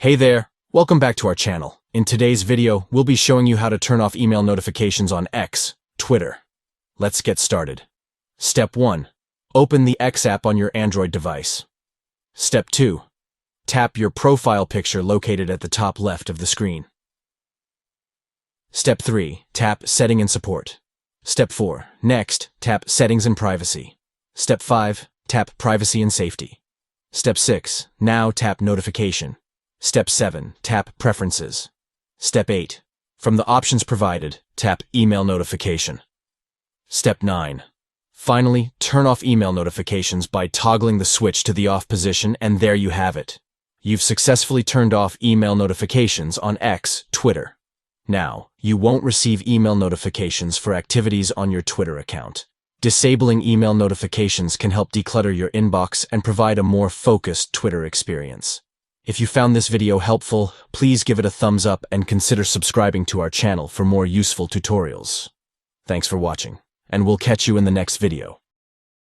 Hey there, welcome back to our channel. In today's video, we'll be showing you how to turn off email notifications on X, Twitter. Let's get started. Step 1. Open the X app on your Android device. Step 2. Tap your profile picture located at the top left of the screen. Step 3. Tap Setting and Support. Step 4. Next, tap Settings and Privacy. Step 5. Tap Privacy and Safety. Step 6. Now tap Notification. Step 7. Tap Preferences. Step 8. From the options provided, tap Email Notification. Step 9. Finally, turn off email notifications by toggling the switch to the off position, and there you have it. You've successfully turned off email notifications on X, Twitter. Now, you won't receive email notifications for activities on your Twitter account. Disabling email notifications can help declutter your inbox and provide a more focused Twitter experience. If you found this video helpful, please give it a thumbs up and consider subscribing to our channel for more useful tutorials. Thanks for watching, and we'll catch you in the next video.